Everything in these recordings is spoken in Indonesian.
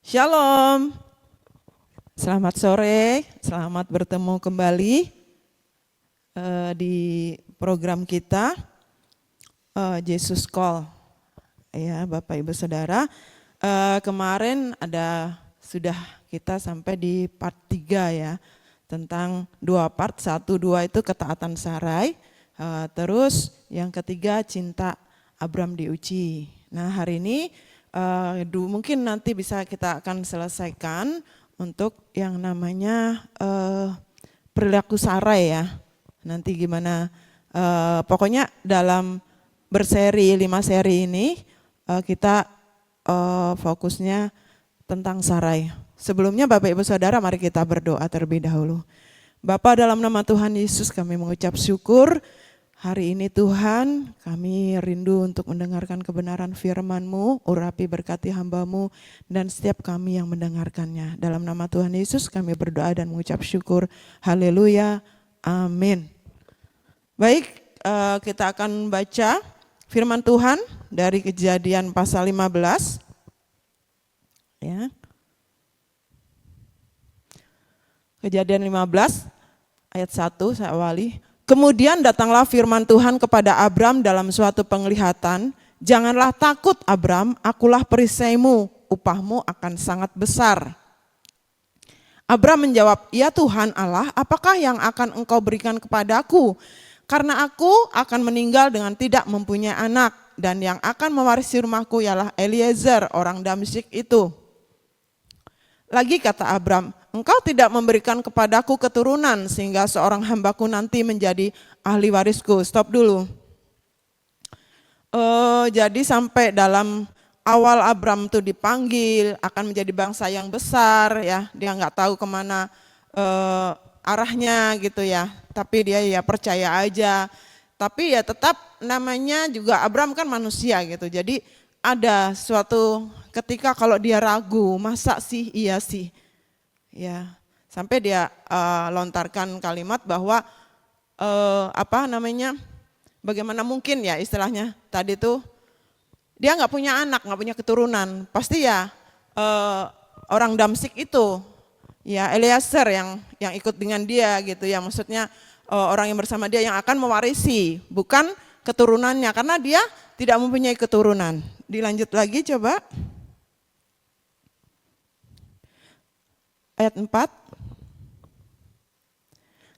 Shalom, selamat sore, selamat bertemu kembali di program kita Jesus Call, ya Bapak Ibu Saudara. Kemarin sudah kita sampai di part 3 ya, tentang 2 part, 1, 2 itu ketaatan Sarai, terus yang ketiga cinta Abram diuji. Nah hari ini mungkin nanti bisa kita akan selesaikan untuk yang namanya perilaku Sarai ya. Nanti gimana, pokoknya dalam berseri 5 seri ini kita fokusnya tentang Sarai. Sebelumnya Bapak Ibu Saudara, mari kita berdoa terlebih dahulu. Bapa, dalam nama Tuhan Yesus kami mengucap syukur. Hari ini Tuhan, kami rindu untuk mendengarkan kebenaran firman-Mu, urapi berkati hamba-Mu, dan setiap kami yang mendengarkannya. Dalam nama Tuhan Yesus kami berdoa dan mengucap syukur. Haleluya, amin. Baik, kita akan baca firman Tuhan dari Kejadian pasal 15. Ya. Kejadian 15 ayat 1 saya awali. Kemudian datanglah firman Tuhan kepada Abram dalam suatu penglihatan, janganlah takut Abram, akulah perisaimu, upahmu akan sangat besar. Abram menjawab, ya Tuhan Allah, apakah yang akan engkau berikan kepadaku? Karena aku akan meninggal dengan tidak mempunyai anak, dan yang akan mewarisi rumahku ialah Eliezer, orang Damsyik itu. Lagi kata Abram, engkau tidak memberikan kepadaku keturunan sehingga seorang hambaku nanti menjadi ahli warisku. Stop dulu. Jadi sampai dalam awal Abram itu dipanggil akan menjadi bangsa yang besar ya, dia nggak tahu kemana arahnya gitu ya. Tapi dia ya percaya aja. Tapi ya tetap namanya juga Abram kan manusia gitu. Jadi ada suatu ketika kalau dia ragu, masa sih iya sih. Ya, sampai dia lontarkan kalimat bahwa bagaimana mungkin ya istilahnya tadi tuh dia nggak punya anak, nggak punya keturunan, pasti ya orang Damsyik itu ya Eliezer yang ikut dengan dia gitu ya, maksudnya orang yang bersama dia yang akan mewarisi, bukan keturunannya karena dia tidak mempunyai keturunan. Dilanjut lagi coba. Ayat 4.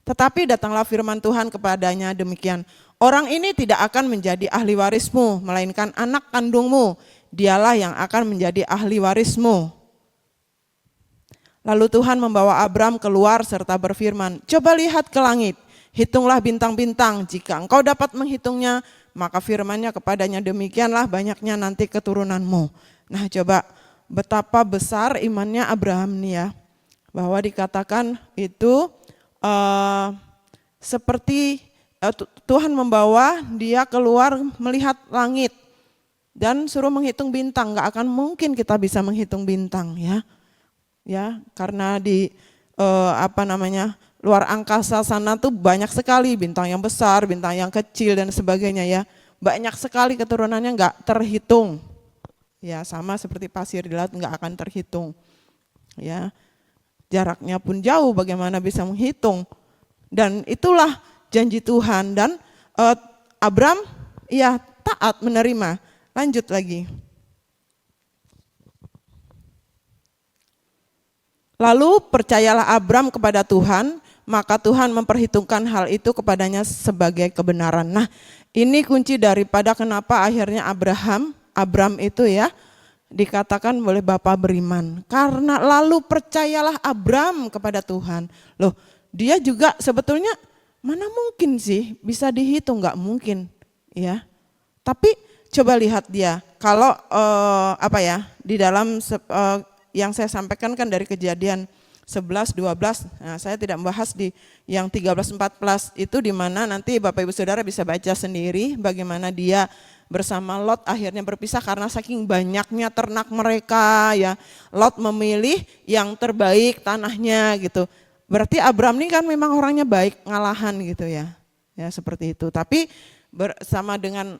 Tetapi datanglah firman Tuhan kepadanya demikian. Orang ini tidak akan menjadi ahli warismu, melainkan anak kandungmu. Dialah yang akan menjadi ahli warismu. Lalu Tuhan membawa Abram keluar serta berfirman, coba lihat ke langit, hitunglah bintang-bintang. Jika engkau dapat menghitungnya, maka firman-Nya kepadanya demikianlah banyaknya nanti keturunanmu. Nah coba betapa besar imannya Abraham nih ya. Bahwa dikatakan itu seperti Tuhan membawa dia keluar melihat langit dan suruh menghitung bintang. Gak akan mungkin kita bisa menghitung bintang ya karena di luar angkasa sana tuh banyak sekali bintang yang besar, bintang yang kecil dan sebagainya ya. Banyak sekali keturunannya gak terhitung. Ya sama seperti pasir di laut gak akan terhitung. Ya. Jaraknya pun jauh, bagaimana bisa menghitung. Dan itulah janji Tuhan dan Abram ya taat menerima. Lanjut lagi. Lalu percayalah Abram kepada Tuhan, maka Tuhan memperhitungkan hal itu kepadanya sebagai kebenaran. Nah ini kunci daripada kenapa akhirnya Abram itu ya dikatakan boleh Bapa beriman. Karena lalu percayalah Abram kepada Tuhan. Loh dia juga sebetulnya mana mungkin sih bisa dihitung, gak mungkin ya. Tapi coba lihat dia kalau di dalam yang saya sampaikan kan dari Kejadian 11, 12, nah saya tidak membahas di yang 13, 14 itu di mana nanti Bapak Ibu Saudara bisa baca sendiri bagaimana dia bersama Lot akhirnya berpisah karena saking banyaknya ternak mereka ya. Lot memilih yang terbaik tanahnya gitu. Berarti Abram ini kan memang orangnya baik, ngalahan gitu ya. Ya seperti itu. Tapi bersama dengan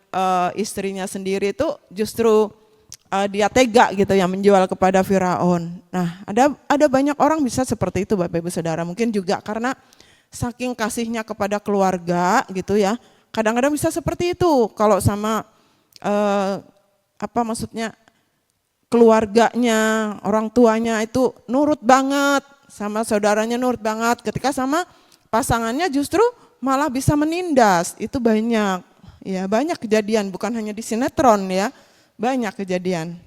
istrinya sendiri itu justru dia tega gitu ya menjual kepada Firaun. Nah, ada banyak orang bisa seperti itu Bapak Ibu Saudara. Mungkin juga karena saking kasihnya kepada keluarga gitu ya. Kadang-kadang bisa seperti itu kalau sama maksudnya keluarganya, orang tuanya itu nurut banget, sama saudaranya nurut banget, ketika sama pasangannya justru malah bisa menindas. Itu banyak, ya banyak kejadian, bukan hanya di sinetron ya, banyak kejadian.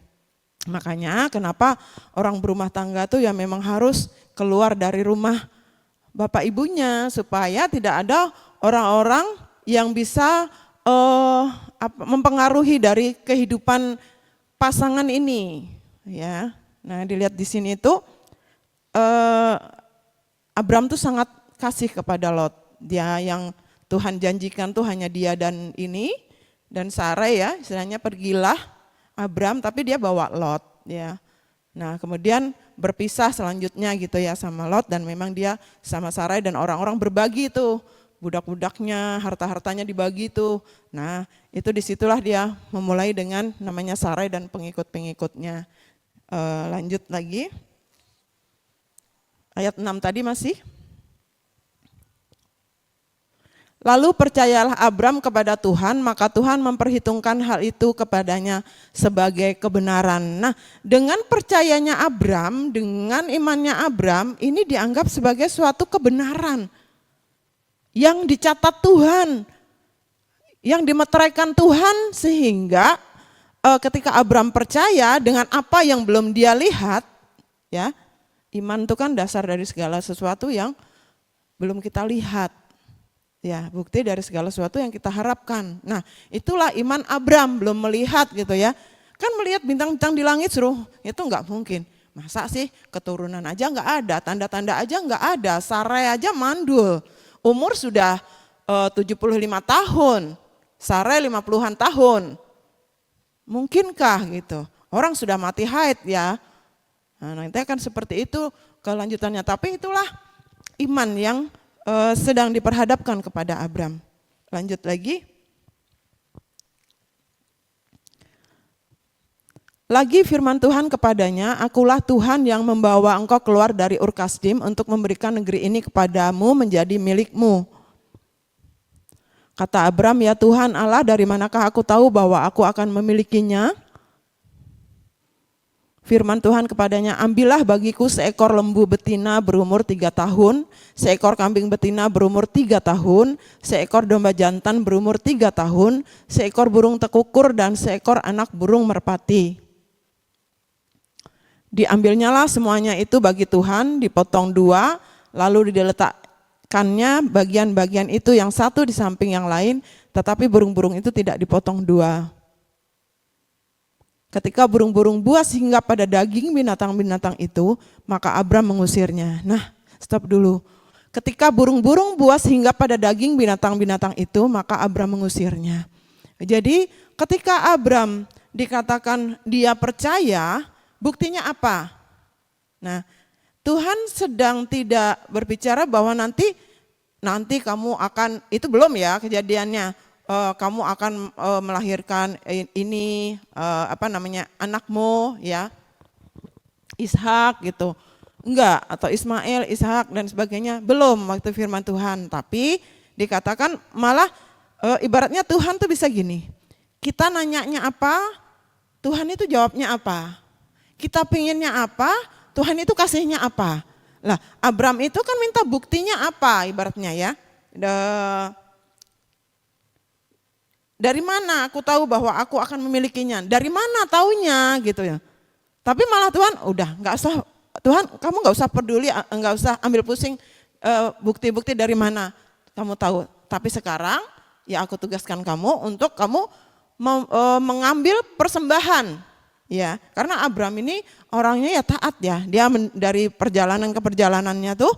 Makanya kenapa orang berumah tangga tuh ya memang harus keluar dari rumah bapak ibunya, supaya tidak ada orang-orang yang bisa mempengaruhi dari kehidupan pasangan ini, ya. Nah, dilihat di sini itu Abram tuh sangat kasih kepada Lot. Dia yang Tuhan janjikan tuh hanya dia dan Sarai ya, istilahnya pergilah Abram tapi dia bawa Lot, ya. Nah, kemudian berpisah selanjutnya gitu ya sama Lot, dan memang dia sama Sarai dan orang-orang berbagi tuh. Budak-budaknya, harta-hartanya dibagi tuh. Nah, itu disitulah dia memulai dengan namanya Sarai dan pengikut-pengikutnya. Lanjut lagi. Ayat 6 tadi masih. Lalu percayalah Abram kepada Tuhan, maka Tuhan memperhitungkan hal itu kepadanya sebagai kebenaran. Nah, dengan percayanya Abram, dengan imannya Abram, ini dianggap sebagai suatu kebenaran yang dicatat Tuhan, yang dimeteraikan Tuhan, sehingga ketika Abram percaya dengan apa yang belum dia lihat, ya, iman itu kan dasar dari segala sesuatu yang belum kita lihat, ya, bukti dari segala sesuatu yang kita harapkan. Nah, itulah iman Abram, belum melihat gitu ya, kan melihat bintang-bintang di langit suruh, itu enggak mungkin. Masa sih keturunan aja enggak ada, tanda-tanda aja enggak ada, Sarai aja mandul. Umur sudah 75 tahun, Sarai 50-an tahun. Mungkinkah gitu? Orang sudah mati haid ya. Nah, nanti akan seperti itu kelanjutannya. Tapi itulah iman yang sedang diperhadapkan kepada Abram. Lanjut lagi. Lagi firman Tuhan kepadanya, akulah Tuhan yang membawa engkau keluar dari Ur Kasdim untuk memberikan negeri ini kepadamu menjadi milikmu. Kata Abram, ya Tuhan Allah, dari manakah aku tahu bahwa aku akan memilikinya? Firman Tuhan kepadanya, ambillah bagiku seekor lembu betina berumur 3 tahun, seekor kambing betina berumur 3 tahun, seekor domba jantan berumur 3 tahun, seekor burung tekukur dan seekor anak burung merpati. Diambilnyalah semuanya itu bagi Tuhan, dipotong 2, lalu diletakkannya bagian-bagian itu yang satu di samping yang lain, tetapi burung-burung itu tidak dipotong 2. Ketika burung-burung buas hingga pada daging binatang-binatang itu, maka Abram mengusirnya. Nah, stop dulu. Ketika burung-burung buas hingga pada daging binatang-binatang itu, maka Abram mengusirnya. Jadi ketika Abram dikatakan dia percaya, buktinya apa? Nah, Tuhan sedang tidak berbicara bahwa nanti kamu akan, itu belum ya kejadiannya, kamu akan melahirkan ini anakmu ya, Ishak gitu. Enggak, atau Ismail, Ishak dan sebagainya, belum waktu firman Tuhan. Tapi dikatakan malah ibaratnya Tuhan tuh bisa gini, kita nanyanya apa, Tuhan itu jawabnya apa. Kita pengennya apa, Tuhan itu kasihnya apa. Lah, Abram itu kan minta buktinya apa ibaratnya ya. Dari mana aku tahu bahwa aku akan memilikinya? Dari mana taunya gitu ya. Tapi malah Tuhan udah nggak usah, Tuhan kamu nggak usah peduli, nggak usah ambil pusing bukti-bukti dari mana kamu tahu. Tapi sekarang ya aku tugaskan kamu untuk kamu mengambil persembahan. Ya, karena Abram ini orangnya ya taat ya. Dia dari perjalanan ke perjalanannya tuh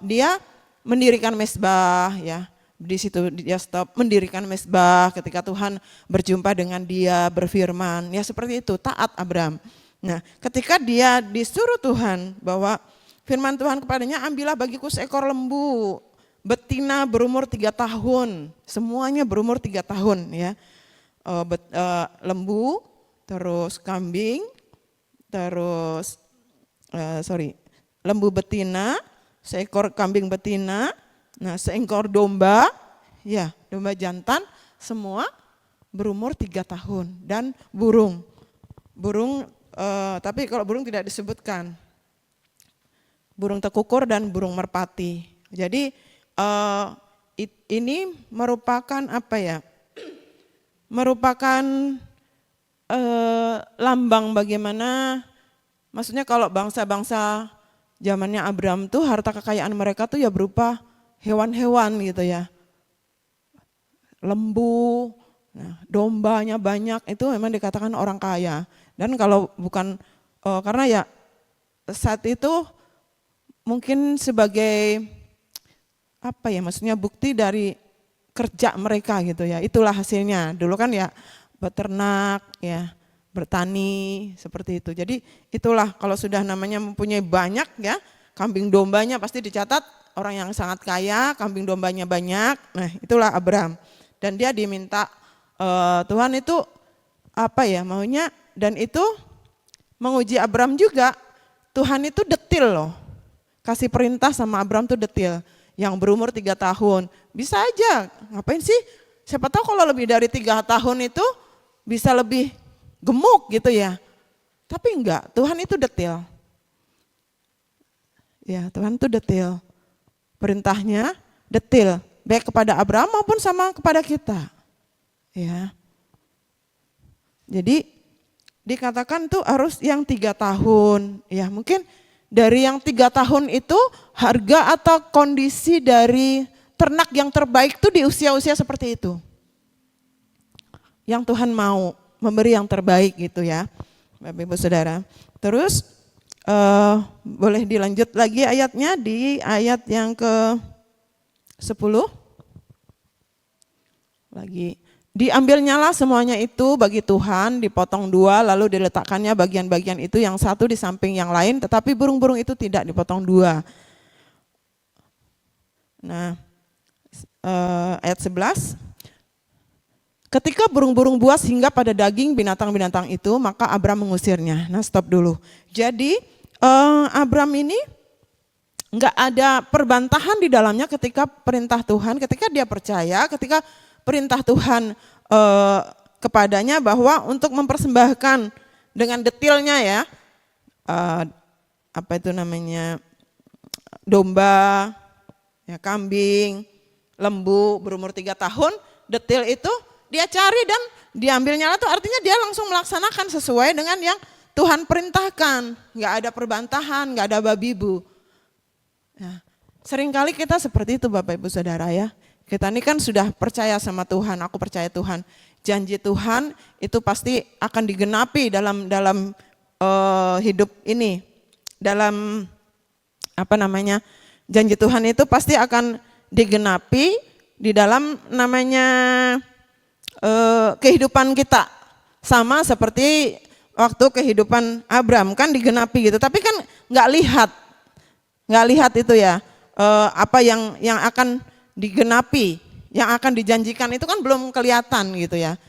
dia mendirikan mezbah ya. Di situ dia stop mendirikan mezbah ketika Tuhan berjumpa dengan dia, berfirman. Ya seperti itu, taat Abram. Nah, ketika dia disuruh Tuhan bahwa firman Tuhan kepadanya, ambillah bagiku seekor lembu betina berumur 3 tahun. Semuanya berumur 3 tahun ya. Lembu terus kambing, terus lembu betina, seekor kambing betina, seekor domba, ya domba jantan, semua berumur 3 tahun, dan burung, tapi kalau burung tidak disebutkan, burung tekukur dan burung merpati. Jadi ini merupakan merupakan lambang bagaimana, maksudnya kalau bangsa-bangsa zamannya Abraham tuh harta kekayaan mereka tuh ya berupa hewan-hewan gitu ya. Lembu, dombanya banyak, itu memang dikatakan orang kaya. Dan kalau bukan karena ya saat itu mungkin sebagai maksudnya bukti dari kerja mereka gitu ya. Itulah hasilnya. Dulu kan ya beternak, ya bertani seperti itu. Jadi itulah kalau sudah namanya mempunyai banyak ya, kambing dombanya pasti dicatat orang yang sangat kaya, kambing dombanya banyak. Nah, itulah Abraham. Dan dia diminta Tuhan itu maunya, dan itu menguji Abraham juga. Tuhan itu detil loh. Kasih perintah sama Abraham tuh detil. Yang berumur 3 tahun. Bisa aja, ngapain sih? Siapa tahu kalau lebih dari 3 tahun itu bisa lebih gemuk gitu ya. Tapi enggak, Tuhan itu detil. Ya, Tuhan itu detil. Perintahnya detil, baik kepada Abraham maupun sama kepada kita. Ya. Jadi dikatakan tuh harus yang 3 tahun. Ya, mungkin dari yang 3 tahun itu harga atau kondisi dari ternak yang terbaik tuh di usia-usia seperti itu. Yang Tuhan mau memberi yang terbaik gitu ya, Bapak Ibu Saudara. Terus boleh dilanjut lagi ayatnya di ayat yang ke-10. Lagi. Diambilnyalah semuanya itu bagi Tuhan, dipotong 2, lalu diletakkannya bagian-bagian itu yang satu di samping yang lain, tetapi burung-burung itu tidak dipotong 2. Nah, ayat 11. Ketika burung-burung buas hingga pada daging binatang-binatang itu, maka Abram mengusirnya. Nah, stop dulu. Jadi Abram ini enggak ada perbantahan di dalamnya ketika perintah Tuhan, ketika dia percaya, ketika perintah Tuhan kepadanya bahwa untuk mempersembahkan dengan detailnya ya, domba, ya, kambing, lembu berumur 3 tahun, detail itu dia cari dan diambilnya itu artinya dia langsung melaksanakan sesuai dengan yang Tuhan perintahkan. Nggak ada perbantahan, nggak ada babi bu. Nah, seringkali kita seperti itu Bapak Ibu Saudara ya. Kita ini kan sudah percaya sama Tuhan, aku percaya Tuhan. Janji Tuhan itu pasti akan digenapi dalam hidup ini. Dalam janji Tuhan itu pasti akan digenapi di dalam kehidupan kita. Sama seperti waktu kehidupan Abram kan digenapi gitu. Tapi kan nggak lihat itu ya, apa yang akan digenapi, yang akan dijanjikan itu kan belum kelihatan gitu ya.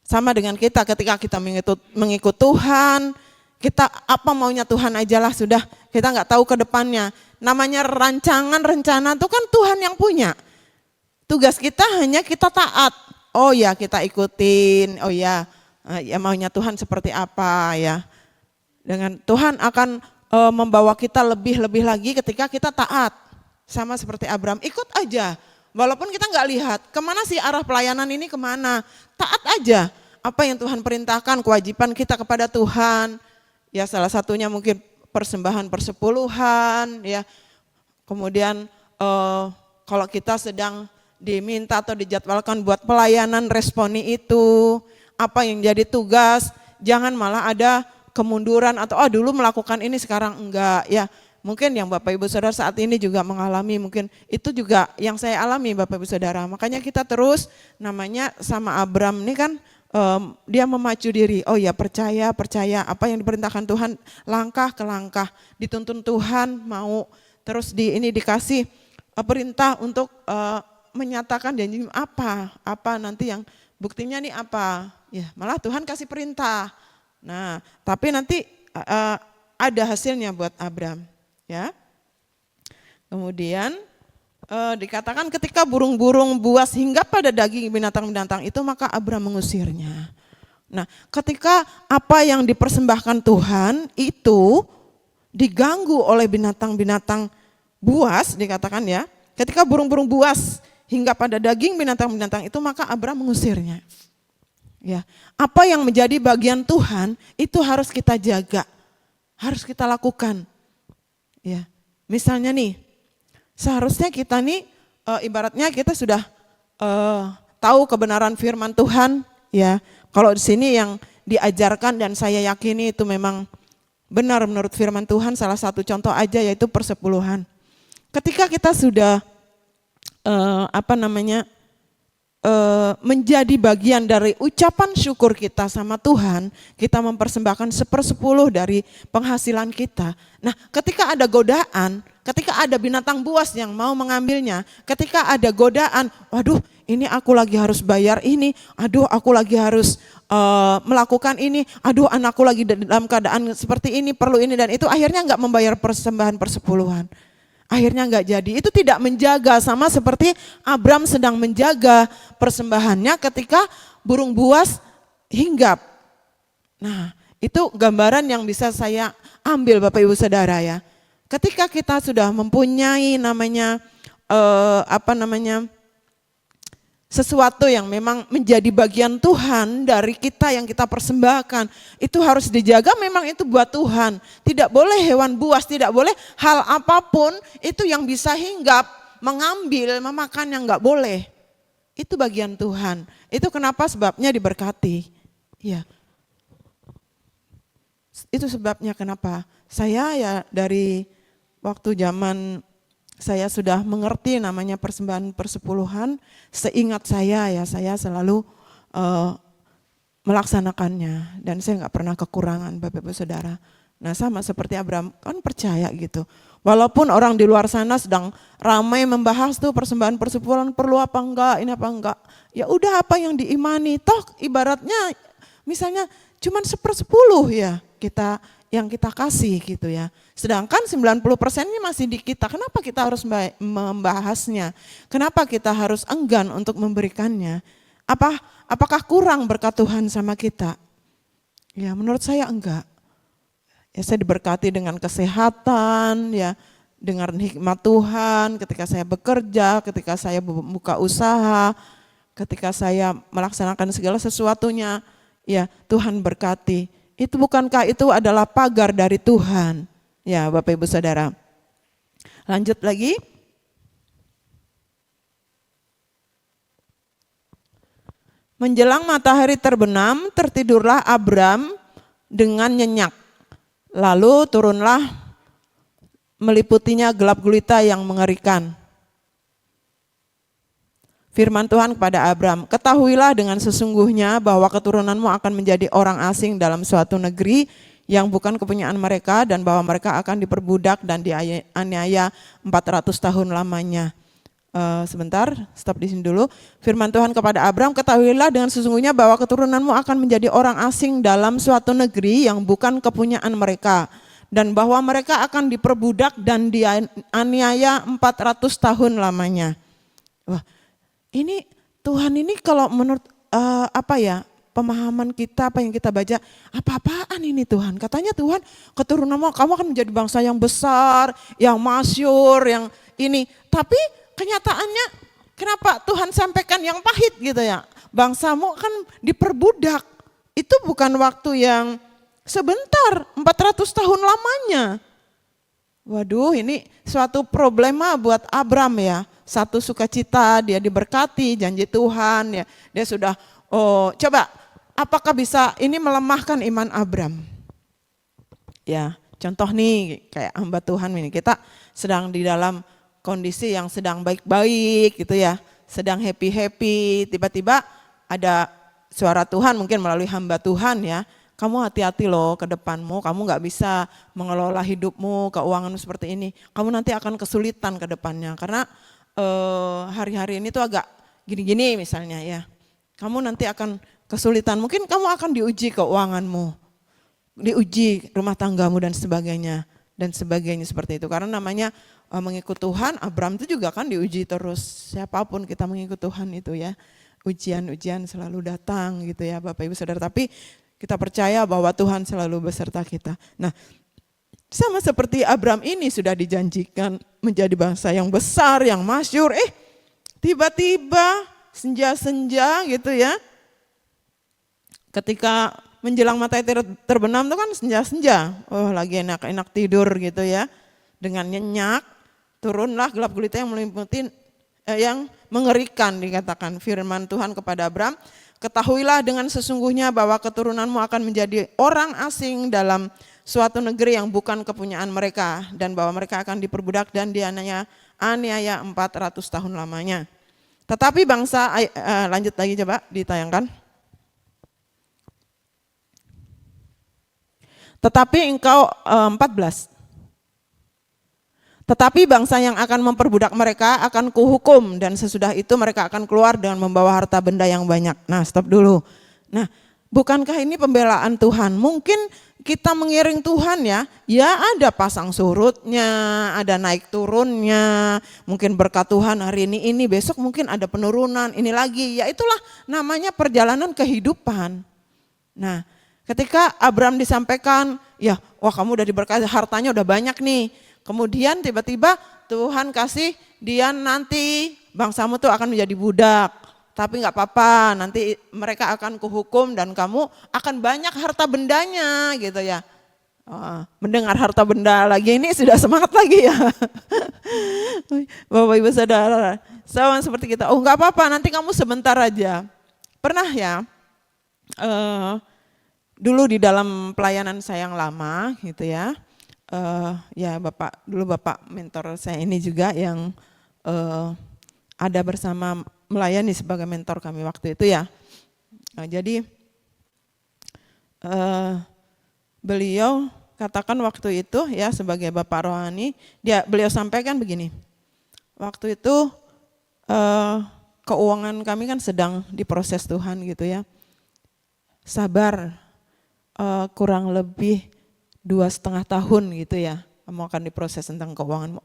Sama dengan kita ketika kita mengikut Tuhan, kita apa maunya Tuhan ajalah sudah, kita nggak tahu ke depannya. Namanya rancangan, rencana itu kan Tuhan yang punya. Tugas kita hanya kita taat. Oh ya kita ikutin, oh ya maunya Tuhan seperti apa ya. Dengan Tuhan akan membawa kita lebih lagi ketika kita taat. Sama seperti Abram, ikut aja. Walaupun kita nggak lihat kemana sih arah pelayanan ini kemana. Taat aja apa yang Tuhan perintahkan, kewajiban kita kepada Tuhan. Ya salah satunya mungkin persembahan persepuluhan ya. Kemudian kalau kita sedang diminta atau dijadwalkan buat pelayanan, responi itu. Apa yang jadi tugas, jangan malah ada kemunduran atau dulu melakukan ini sekarang enggak ya. Mungkin yang Bapak Ibu Saudara saat ini juga mengalami, mungkin itu juga yang saya alami Bapak Ibu Saudara. Makanya kita terus sama Abram ini kan dia memacu diri. Oh ya percaya apa yang diperintahkan Tuhan langkah ke langkah. Dituntun Tuhan mau terus dikasih perintah untuk menyatakan janji apa nanti yang buktinya nih apa. Ya malah Tuhan kasih perintah. Nah, tapi nanti ada hasilnya buat Abram, ya. Kemudian dikatakan ketika burung-burung buas hinggap pada daging binatang-binatang itu, maka Abram mengusirnya. Nah, ketika apa yang dipersembahkan Tuhan itu diganggu oleh binatang-binatang buas, dikatakan ya, ketika burung-burung buas hingga pada daging binatang-binatang itu, maka Abram mengusirnya. Ya, apa yang menjadi bagian Tuhan itu harus kita jaga, harus kita lakukan. Ya, misalnya nih, seharusnya kita nih ibaratnya kita sudah tahu kebenaran firman Tuhan, ya. Kalau di sini yang diajarkan dan saya yakini itu memang benar menurut firman Tuhan, salah satu contoh aja yaitu persepuluhan. Ketika kita sudah menjadi bagian dari ucapan syukur kita sama Tuhan, kita mempersembahkan 1/10 dari penghasilan kita. Nah, ketika ada godaan, ketika ada binatang buas yang mau mengambilnya, ketika ada godaan, waduh ini aku lagi harus bayar ini, aduh aku lagi harus melakukan ini, aduh anakku lagi dalam keadaan seperti ini, perlu ini dan itu, akhirnya enggak membayar persembahan persepuluhan. Akhirnya enggak jadi. Itu tidak menjaga, sama seperti Abram sedang menjaga persembahannya ketika burung buas hinggap. Nah, itu gambaran yang bisa saya ambil Bapak Ibu Saudara ya. Ketika kita sudah mempunyai sesuatu yang memang menjadi bagian Tuhan dari kita yang kita persembahkan, itu harus dijaga, memang itu buat Tuhan. Tidak boleh hewan buas, tidak boleh hal apapun itu yang bisa hinggap, mengambil, memakan, yang enggak boleh. Itu bagian Tuhan. Itu kenapa sebabnya diberkati. Ya. Itu sebabnya kenapa saya ya dari waktu zaman saya sudah mengerti namanya persembahan persepuluhan, seingat saya ya saya selalu melaksanakannya dan saya enggak pernah kekurangan Bapak Ibu Saudara. Nah, sama seperti Abram kan percaya gitu. Walaupun orang di luar sana sedang ramai membahas tuh persembahan persepuluhan perlu apa enggak, ini apa enggak. Ya udah apa yang diimani, toh ibaratnya misalnya cuman 1/10 ya yang kita kasih gitu ya. Sedangkan 90%-nya masih di kita. Kenapa kita harus membahasnya? Kenapa kita harus enggan untuk memberikannya? Apakah kurang berkat Tuhan sama kita? Ya, menurut saya enggak. Ya, saya diberkati dengan kesehatan, ya, dengan hikmat Tuhan ketika saya bekerja, ketika saya buka usaha, ketika saya melaksanakan segala sesuatunya, ya Tuhan berkati. Itu bukankah itu adalah pagar dari Tuhan? Ya Bapak Ibu Saudara. Lanjut lagi. Menjelang matahari terbenam, tertidurlah Abram dengan nyenyak. Lalu turunlah meliputinya gelap gulita yang mengerikan. Firman Tuhan kepada Abram, ketahuilah dengan sesungguhnya bahwa keturunanmu akan menjadi orang asing dalam suatu negeri yang bukan kepunyaan mereka dan bahwa mereka akan diperbudak dan dianiaya 400 tahun lamanya. Sebentar, stop di sini dulu. Firman Tuhan kepada Abram, ketahuilah dengan sesungguhnya bahwa keturunanmu akan menjadi orang asing dalam suatu negeri yang bukan kepunyaan mereka dan bahwa mereka akan diperbudak dan dianiaya 400 tahun lamanya. Wah, ini Tuhan ini kalau menurut pemahaman kita, apa yang kita baca, apa-apaan ini Tuhan? Katanya Tuhan, keturunanmu kamu akan menjadi bangsa yang besar, yang masyhur, yang ini. Tapi kenyataannya kenapa Tuhan sampaikan yang pahit gitu ya? Bangsamu akan diperbudak. Itu bukan waktu yang sebentar, 400 tahun lamanya. Waduh, ini suatu problema buat Abram ya. Satu sukacita, dia diberkati, janji Tuhan ya. Dia sudah, coba apakah bisa ini melemahkan iman Abram? Ya, contoh nih kayak hamba Tuhan ini, kita sedang di dalam kondisi yang sedang baik-baik gitu ya. Sedang happy-happy, tiba-tiba ada suara Tuhan mungkin melalui hamba Tuhan ya. Kamu hati-hati loh ke depanmu, kamu gak bisa mengelola hidupmu, keuanganmu seperti ini. Kamu nanti akan kesulitan ke depannya karena hari-hari ini tuh agak gini-gini misalnya ya. Kamu nanti akan kesulitan, mungkin kamu akan diuji keuanganmu. diuji rumah tanggamu dan sebagainya seperti itu. Karena namanya mengikut Tuhan, Abraham itu juga kan diuji terus. Siapapun kita mengikut Tuhan itu ya, ujian-ujian selalu datang gitu ya Bapak Ibu Saudara. Tapi kita percaya bahwa Tuhan selalu beserta kita. Nah, sama seperti Abraham ini sudah dijanjikan menjadi bangsa yang besar, yang masyhur. Tiba-tiba senja-senja gitu ya, ketika menjelang matahari terbenam itu kan senja-senja, lagi enak-enak tidur gitu ya, dengan nyenyak, turunlah gelap gulita yang meliputi, yang mengerikan dikatakan firman Tuhan kepada Abraham, ketahuilah dengan sesungguhnya bahwa keturunanmu akan menjadi orang asing dalam suatu negeri yang bukan kepunyaan mereka, dan bahwa mereka akan diperbudak dan dianiaya 400 tahun lamanya. Tetapi bangsa, lanjut lagi coba ditayangkan. Tetapi engkau 14. Tetapi bangsa yang akan memperbudak mereka akan kuhukum, dan sesudah itu mereka akan keluar dengan membawa harta benda yang banyak. Nah, stop dulu. Nah, bukankah ini pembelaan Tuhan? Mungkin kita mengiring Tuhan ya ada pasang surutnya, ada naik turunnya, mungkin berkat Tuhan hari ini, besok mungkin ada penurunan, ini lagi. Ya itulah namanya perjalanan kehidupan. Nah, ketika Abraham disampaikan, wah kamu udah diberkati, hartanya udah banyak nih. Kemudian tiba-tiba Tuhan kasih dia nanti bangsamu tuh akan menjadi budak. Tapi gak apa-apa, nanti mereka akan kuhukum dan kamu akan banyak harta bendanya gitu ya. Mendengar harta benda lagi ini sudah semangat lagi ya. Bapak Ibu Saudara, sama seperti kita, gak apa-apa nanti kamu sebentar aja. Pernah ya, dulu di dalam pelayanan saya yang lama gitu ya, Bapak mentor saya ini juga yang ada bersama melayani sebagai mentor kami waktu itu ya. Jadi beliau katakan waktu itu ya sebagai Bapak rohani, beliau sampaikan begini, waktu itu keuangan kami kan sedang diproses Tuhan gitu ya, sabar, kurang lebih 2,5 tahun gitu ya, kamu akan diproses tentang keuanganmu.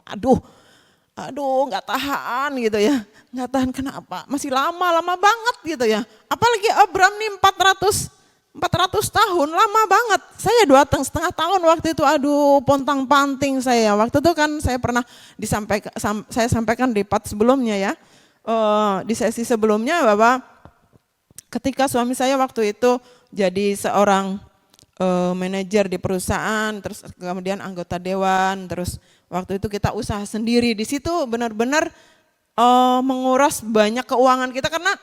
Aduh nggak tahan gitu ya, nggak tahan kenapa, masih lama banget gitu ya. Apalagi Abraham nih 400 tahun, lama banget. Saya 2,5 tahun waktu itu, pontang panting saya. Waktu itu kan saya pernah saya sampaikan di part sebelumnya ya, di sesi sebelumnya bahwa ketika suami saya waktu itu jadi seorang manajer di perusahaan, terus kemudian anggota dewan, terus waktu itu kita usaha sendiri. Di situ benar-benar menguras banyak keuangan kita karena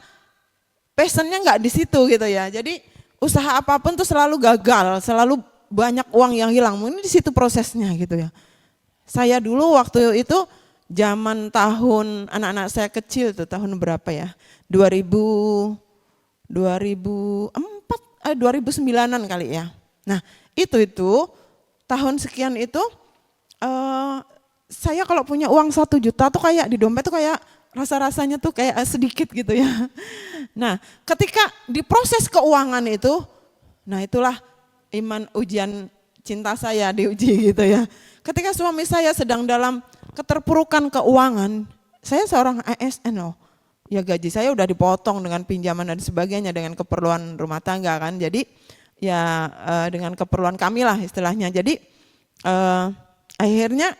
passionnya nggak di situ gitu ya. Jadi usaha apapun tuh selalu gagal, selalu banyak uang yang hilang. Mungkin di situ prosesnya gitu ya. Saya dulu waktu itu zaman tahun anak-anak saya kecil tuh, tahun berapa ya? 2009-an kali ya. Nah itu tahun sekian itu saya kalau punya uang 1 juta tuh kayak di dompet tuh kayak rasa-rasanya tuh kayak sedikit gitu ya. Nah ketika diproses keuangan itu, nah itulah iman ujian cinta saya diuji gitu ya. Ketika suami saya sedang dalam keterpurukan keuangan, saya seorang ASN loh. Ya gaji saya udah dipotong dengan pinjaman dan sebagainya dengan keperluan rumah tangga kan. Jadi ya dengan keperluan kami lah istilahnya. Jadi akhirnya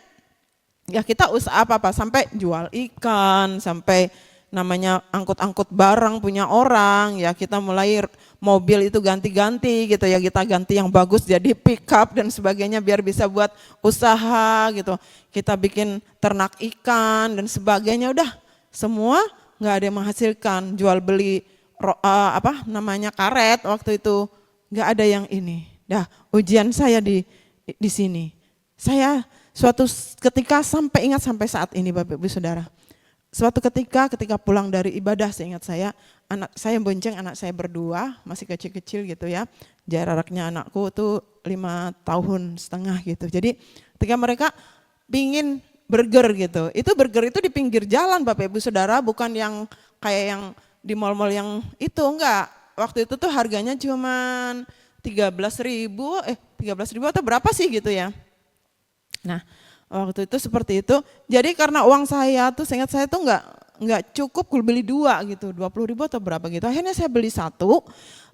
ya kita usaha apa-apa sampai jual ikan, sampai namanya angkut-angkut barang punya orang, ya kita mulai mobil itu ganti-ganti gitu ya, kita ganti yang bagus jadi pick up dan sebagainya biar bisa buat usaha gitu. Kita bikin ternak ikan dan sebagainya, udah semua nggak ada yang menghasilkan, jual beli karet waktu itu nggak ada yang ini. Dah ujian saya di sini. Saya suatu ketika ingat sampai saat ini Bapak Ibu Saudara. Suatu ketika pulang dari ibadah seingat saya, anak saya bonceng anak saya berdua, masih kecil-kecil gitu ya. Jaraknya anakku tuh 5,5 tahun gitu. Jadi ketika mereka pingin burger gitu, itu burger itu di pinggir jalan Bapak Ibu Saudara, bukan yang kayak yang di mal-mal yang itu, enggak. Waktu itu tuh harganya cuman 13.000 atau berapa sih gitu ya. Nah, waktu itu seperti itu. Jadi karena uang saya tuh, seingat saya tuh nggak cukup beli 2 gitu, 20.000 atau berapa gitu. Akhirnya saya beli 1,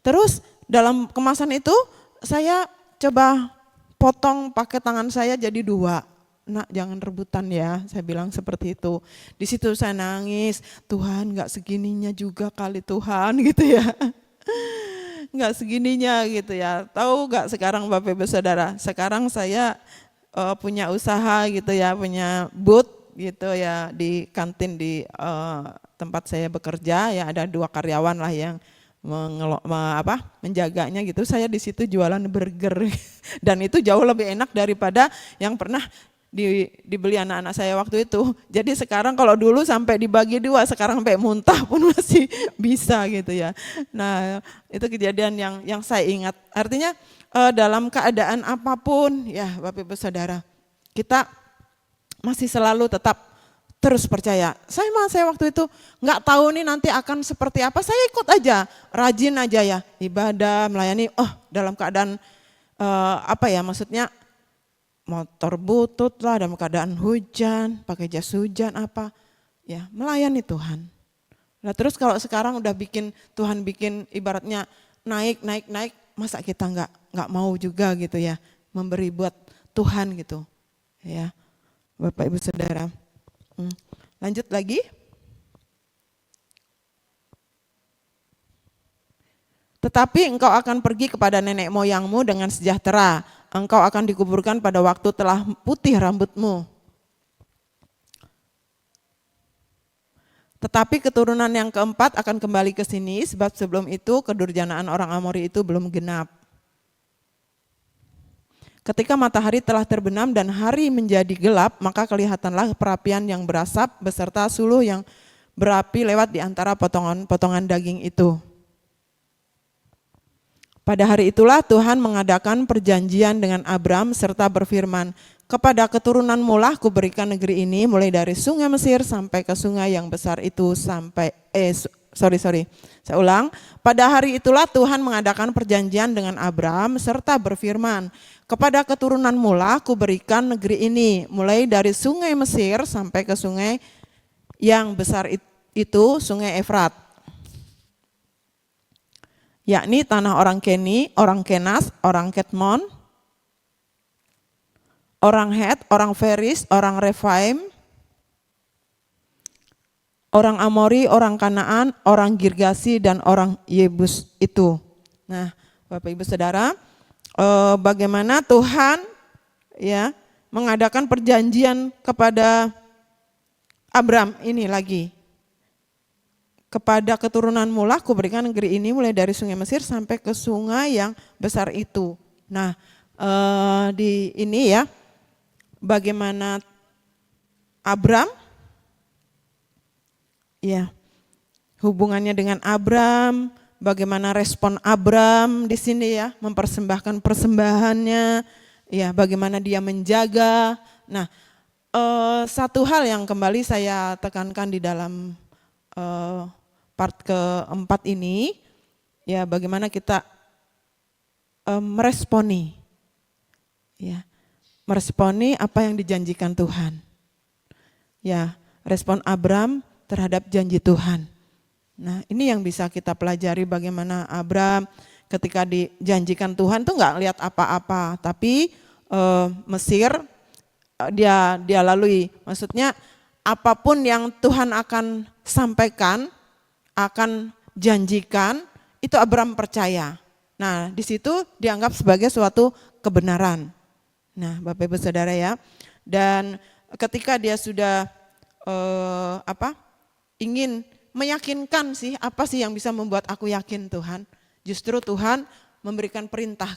terus dalam kemasan itu saya coba potong pakai tangan saya jadi 2. Nak, jangan rebutan ya, saya bilang seperti itu. Di situ saya nangis, Tuhan nggak segininya juga kali Tuhan gitu ya. Nggak segininya gitu ya. Tahu nggak sekarang Bapak Ibu Saudara, sekarang saya punya usaha gitu ya, punya booth gitu ya di kantin di tempat saya bekerja ya, ada 2 karyawan lah yang menjaganya gitu. Saya di situ jualan burger dan itu jauh lebih enak daripada yang pernah dibeli anak-anak saya waktu itu. Jadi sekarang kalau dulu sampai dibagi 2, sekarang sampai muntah pun masih bisa gitu ya. Nah, itu kejadian yang saya ingat. Artinya dalam keadaan apapun ya Bapak Ibu Saudara, kita masih selalu tetap terus percaya. Saya waktu itu nggak tahu nih nanti akan seperti apa, saya ikut aja, rajin aja ya, ibadah, melayani, dalam keadaan maksudnya motor butut lah, dalam keadaan hujan, pakai jas hujan ya melayani Tuhan. Nah terus kalau sekarang udah Tuhan bikin ibaratnya naik, masa kita nggak mau juga gitu ya, memberi buat Tuhan gitu ya Bapak Ibu Saudara. Lanjut lagi. Tetapi engkau akan pergi kepada nenek moyangmu dengan sejahtera. Engkau akan dikuburkan pada waktu telah putih rambutmu. Tetapi keturunan yang keempat akan kembali ke sini, sebab sebelum itu kedurjanaan orang Amori itu belum genap. Ketika matahari telah terbenam dan hari menjadi gelap, maka kelihatanlah perapian yang berasap beserta suluh yang berapi lewat di antara potongan-potongan daging itu. Pada hari itulah Tuhan mengadakan perjanjian dengan Abram serta berfirman, kepada keturunanmu lah kuberikan negeri ini, mulai dari sungai Mesir sampai ke sungai yang besar itu saya ulang. Pada hari itulah Tuhan mengadakan perjanjian dengan Abram serta berfirman, kepada keturunanmu lah kuberikan negeri ini, mulai dari sungai Mesir sampai ke sungai yang besar itu, sungai Efrat. Yakni tanah orang Keni, orang Kenas, orang Ketmon, orang Het, orang Feris, orang Refaim, orang Amori, orang Kanaan, orang Girgasi, dan orang Yebus itu. Nah, Bapak Ibu Saudara, bagaimana Tuhan ya mengadakan perjanjian kepada Abram ini lagi. Kepada keturunanmu lah kuberikan negeri ini mulai dari sungai Mesir sampai ke sungai yang besar itu. Nah, di ini ya bagaimana Abram ya hubungannya dengan Abram, bagaimana respon Abram di sini ya, mempersembahkan persembahannya, ya bagaimana dia menjaga. Nah, satu hal yang kembali saya tekankan di dalam part keempat ini, ya bagaimana kita meresponi apa yang dijanjikan Tuhan. Ya, respon Abram terhadap janji Tuhan. Nah, ini yang bisa kita pelajari bagaimana Abram ketika dijanjikan Tuhan tuh nggak lihat apa-apa, tapi Mesir dia lalui. Maksudnya apapun yang Tuhan akan sampaikan, akan janjikan, itu Abram percaya. Nah, di situ dianggap sebagai suatu kebenaran. Nah, Bapak Ibu Saudara ya. Dan ketika dia sudah ingin meyakinkan apa sih yang bisa membuat aku yakin Tuhan? Justru Tuhan memberikan perintah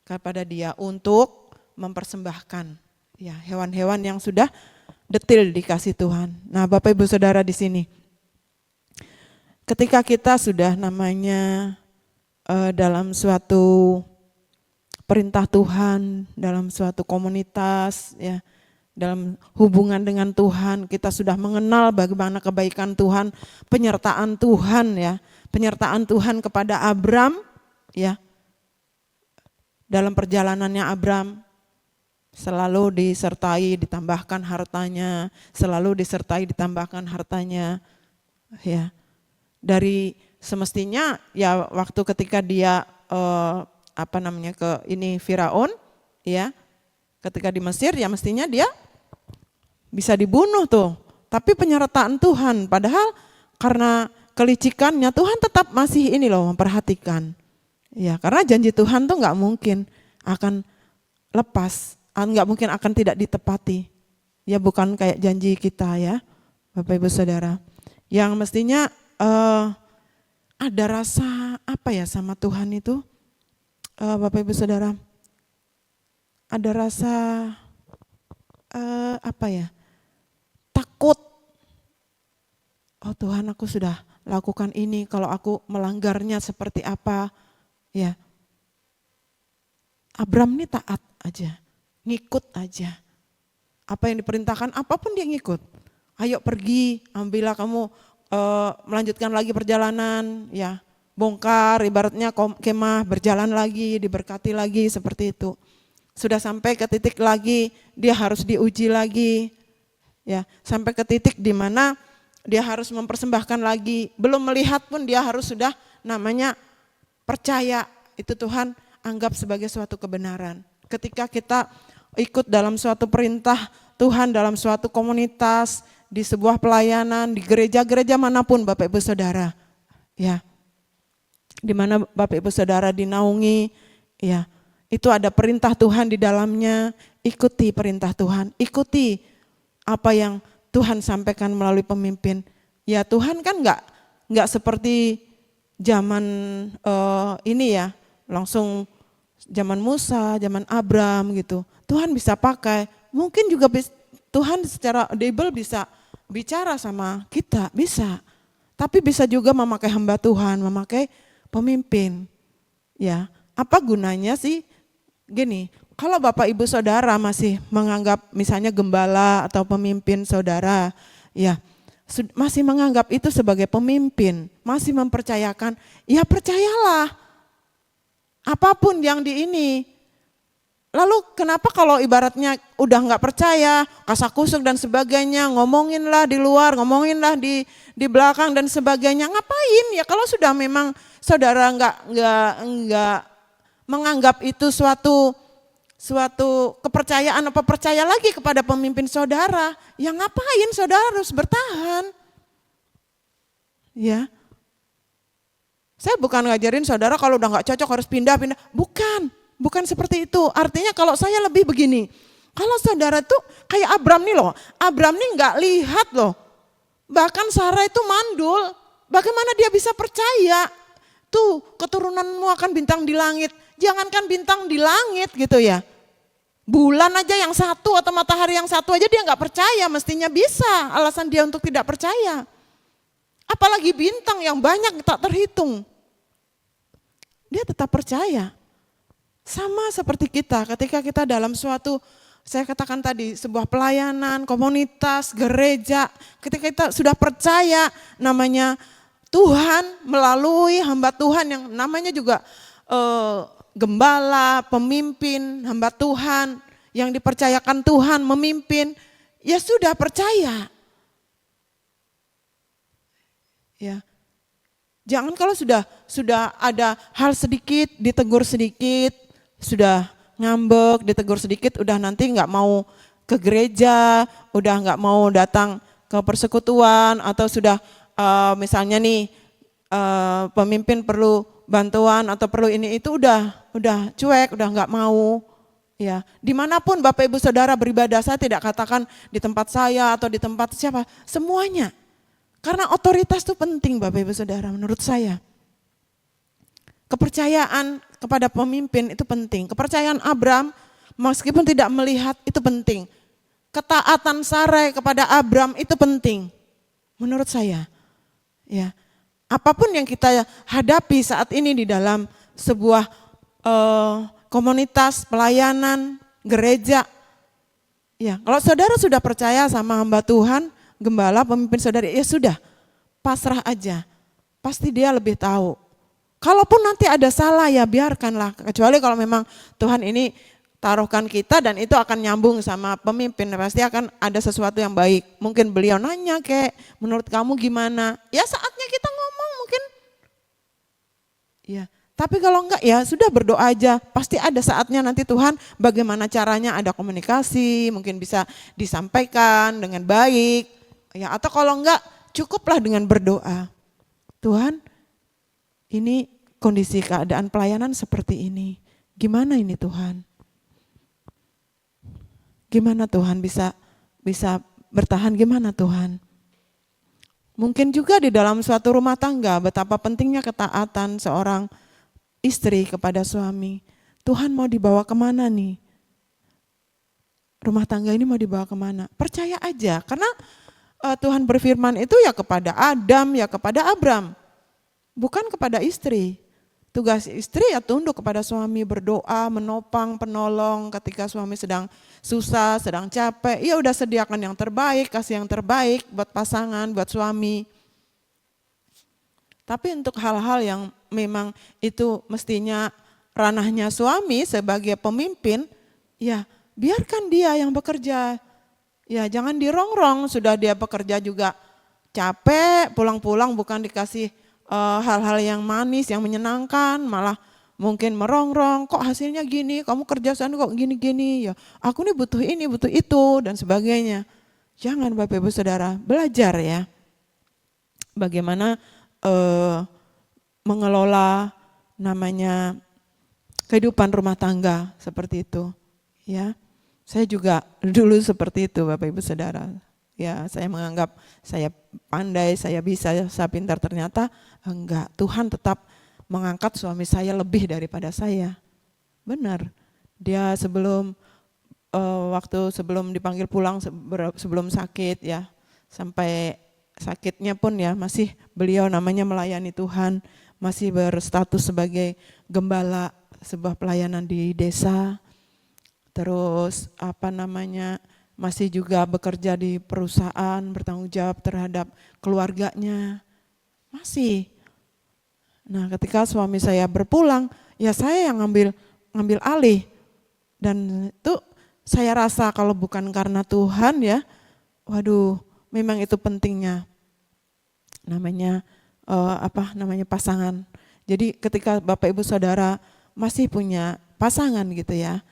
kepada dia untuk mempersembahkan ya hewan-hewan yang sudah detil dikasih Tuhan. Nah, Bapak Ibu Saudara di sini, ketika kita sudah namanya dalam suatu perintah Tuhan, dalam suatu komunitas, ya, dalam hubungan dengan Tuhan, kita sudah mengenal bagaimana kebaikan Tuhan, penyertaan Tuhan kepada Abram, ya, dalam perjalanannya Abram selalu disertai, ditambahkan hartanya, selalu disertai, ditambahkan hartanya. Ya, dari semestinya ya waktu ketika dia ke ini Firaun, ya, ketika di Mesir ya mestinya dia bisa dibunuh tuh. Tapi penyertaan Tuhan, padahal karena kelicikannya Tuhan tetap masih ini loh memperhatikan. Ya, karena janji Tuhan tuh nggak mungkin akan lepas, nggak mungkin akan tidak ditepati. Ya bukan kayak janji kita ya, Bapak Ibu Saudara. Yang mestinya ada rasa apa ya sama Tuhan itu, Bapak Ibu Saudara. Ada rasa takut. Oh Tuhan, aku sudah lakukan ini, kalau aku melanggarnya seperti apa, ya. Abram ini taat aja, ngikut aja. Apa yang diperintahkan, apapun dia ngikut. Ayo pergi, ambillah kamu melanjutkan lagi perjalanan, ya. Bongkar, ibaratnya kemah, berjalan lagi, diberkati lagi seperti itu. Sudah sampai ke titik lagi, dia harus diuji lagi, ya. Sampai ke titik di mana dia harus mempersembahkan lagi, belum melihat pun dia harus sudah namanya percaya, itu Tuhan anggap sebagai suatu kebenaran. Ketika kita ikut dalam suatu perintah Tuhan, dalam suatu komunitas, di sebuah pelayanan, di gereja-gereja manapun Bapak Ibu Saudara, ya, di mana Bapak Ibu Saudara dinaungi, ya, itu ada perintah Tuhan di dalamnya, ikuti perintah Tuhan, ikuti apa yang Tuhan sampaikan melalui pemimpin. Ya Tuhan kan nggak seperti zaman ini ya, langsung zaman Musa, zaman Abram gitu. Tuhan bisa pakai, mungkin juga Tuhan secara audible bisa bicara sama kita, bisa. Tapi bisa juga memakai hamba Tuhan, memakai pemimpin. Ya, apa gunanya sih? Gini, kalau Bapak Ibu Saudara masih menganggap misalnya gembala atau pemimpin saudara, ya masih menganggap itu sebagai pemimpin, masih mempercayakan, ya percayalah. Apapun yang di ini. Lalu kenapa kalau ibaratnya udah nggak percaya, kasak-kusuk dan sebagainya, ngomonginlah di luar, ngomonginlah di belakang dan sebagainya, ngapain ya kalau sudah memang saudara nggak menganggap itu suatu kepercayaan, apa percaya lagi kepada pemimpin saudara, ya ngapain saudara harus bertahan? Ya, saya bukan ngajarin saudara kalau udah nggak cocok harus pindah, bukan seperti itu. Artinya kalau saya lebih begini, kalau saudara tuh kayak Abram nih loh, Abram nih nggak lihat loh, bahkan Sarah itu mandul, bagaimana dia bisa percaya? Tuh keturunanmu akan bintang di langit, jangankan bintang di langit gitu ya. Bulan aja yang satu atau matahari yang satu aja dia nggak percaya, mestinya bisa alasan dia untuk tidak percaya. Apalagi bintang yang banyak tak terhitung. Dia tetap percaya. Sama seperti kita ketika kita dalam suatu, saya katakan tadi, sebuah pelayanan, komunitas, gereja, ketika kita sudah percaya namanya Tuhan melalui hamba Tuhan yang namanya juga gembala, pemimpin, hamba Tuhan yang dipercayakan Tuhan memimpin, ya sudah percaya. Ya. Jangan kalau sudah ada hal sedikit, ditegur sedikit, sudah ngambek, ditegur sedikit, udah nanti nggak mau ke gereja, udah nggak mau datang ke persekutuan, atau sudah misalnya nih pemimpin perlu bantuan atau perlu ini itu udah cuek, udah nggak mau. Ya, dimanapun Bapak Ibu Saudara beribadah, saya tidak katakan di tempat saya atau di tempat siapa, semuanya. Karena otoritas itu penting Bapak Ibu Saudara menurut saya. Kepercayaan kepada pemimpin itu penting. Kepercayaan Abram meskipun tidak melihat itu penting. Ketaatan Sarai kepada Abram itu penting menurut saya. Ya. Apapun yang kita hadapi saat ini di dalam sebuah komunitas, pelayanan, gereja. Ya, kalau saudara sudah percaya sama hamba Tuhan, gembala, pemimpin saudara, ya sudah, pasrah aja. Pasti dia lebih tahu Kalaupun nanti ada salah ya biarkanlah, kecuali kalau memang Tuhan ini taruhkan kita dan itu akan nyambung sama pemimpin, pasti akan ada sesuatu yang baik. Mungkin beliau nanya kayak menurut kamu gimana, ya saatnya kita ngomong mungkin. Ya, tapi kalau enggak ya sudah berdoa aja, pasti ada saatnya nanti Tuhan bagaimana caranya ada komunikasi, mungkin bisa disampaikan dengan baik. Ya, atau kalau enggak cukuplah dengan berdoa. Tuhan, ini kondisi keadaan pelayanan seperti ini. Gimana ini Tuhan? Gimana Tuhan bisa bertahan, gimana Tuhan? Mungkin juga di dalam suatu rumah tangga betapa pentingnya ketaatan seorang istri kepada suami. Tuhan mau dibawa kemana nih? Rumah tangga ini mau dibawa kemana? Percaya aja, karena Tuhan berfirman itu ya kepada Adam, ya kepada Abram. Bukan kepada istri. Tugas istri ya tunduk kepada suami, berdoa, menopang, penolong ketika suami sedang susah, sedang capek. Ya udah sediakan yang terbaik, kasih yang terbaik buat pasangan, buat suami. Tapi untuk hal-hal yang memang itu mestinya ranahnya suami sebagai pemimpin, ya biarkan dia yang bekerja. Ya jangan dirongrong, sudah dia bekerja juga capek, pulang-pulang bukan dikasih hal-hal yang manis, yang menyenangkan, malah mungkin merongrong, kok hasilnya gini, kamu kerja sana kok gini-gini, ya aku nih butuh ini, butuh itu, dan sebagainya. Jangan Bapak Ibu Saudara, belajar ya bagaimana mengelola namanya kehidupan rumah tangga seperti itu. Ya, saya juga dulu seperti itu Bapak Ibu Saudara. Ya, saya menganggap saya pandai, saya bisa, saya pintar, ternyata enggak. Tuhan tetap mengangkat suami saya lebih daripada saya. Benar. Dia sebelum sebelum dipanggil pulang, sebelum sakit ya, sampai sakitnya pun ya masih beliau namanya melayani Tuhan, masih berstatus sebagai gembala sebuah pelayanan di desa. Terus masih juga bekerja di perusahaan, bertanggung jawab terhadap keluarganya. Masih. Nah, ketika suami saya berpulang, ya saya yang ngambil alih. Dan itu saya rasa kalau bukan karena Tuhan ya, waduh, memang itu pentingnya. Namanya pasangan. Jadi ketika Bapak Ibu Saudara masih punya pasangan gitu ya,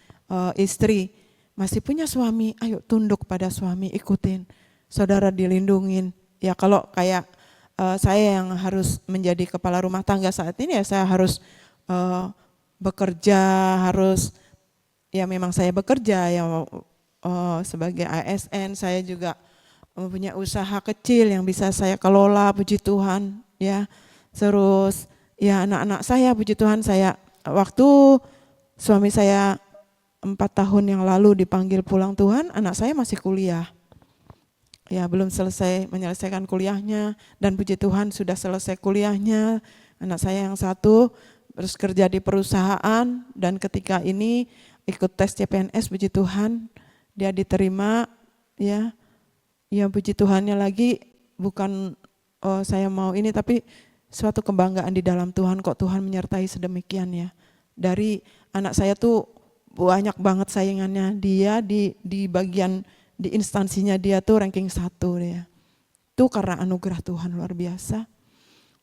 istri, masih punya suami, ayo tunduk pada suami, ikutin. Saudara dilindungin. Ya kalau kayak saya yang harus menjadi kepala rumah tangga saat ini ya saya harus bekerja, ya memang saya bekerja ya sebagai ASN, saya juga mempunyai usaha kecil yang bisa saya kelola, puji Tuhan ya. Terus ya anak-anak saya, puji Tuhan, saya waktu suami saya 4 tahun yang lalu dipanggil pulang Tuhan, anak saya masih kuliah. Ya belum selesai menyelesaikan kuliahnya dan puji Tuhan sudah selesai kuliahnya. Anak saya yang satu terus kerja di perusahaan dan ketika ini ikut tes CPNS, puji Tuhan dia diterima ya. Ya puji Tuhannya lagi bukan saya mau ini tapi suatu kebanggaan di dalam Tuhan, kok Tuhan menyertai sedemikian ya. Dari anak saya tuh banyak banget saingannya, dia di bagian di instansinya dia tuh ranking 1 dia. Itu karena anugerah Tuhan luar biasa.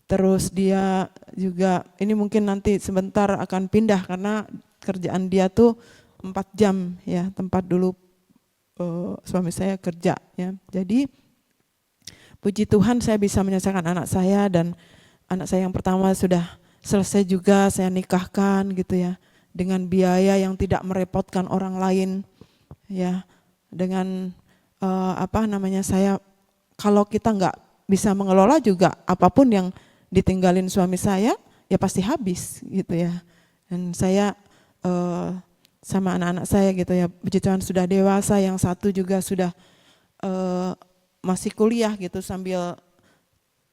Terus dia juga ini mungkin nanti sebentar akan pindah karena kerjaan dia tuh 4 jam ya, tempat dulu suami saya kerja ya. Jadi puji Tuhan saya bisa menyelesaikan anak saya dan anak saya yang pertama sudah selesai juga saya nikahkan gitu ya. Dengan biaya yang tidak merepotkan orang lain ya, dengan saya kalau kita nggak bisa mengelola juga apapun yang ditinggalin suami saya ya pasti habis gitu ya. Dan saya sama anak-anak saya gitu ya, puji Tuhan sudah dewasa, yang satu juga sudah masih kuliah gitu sambil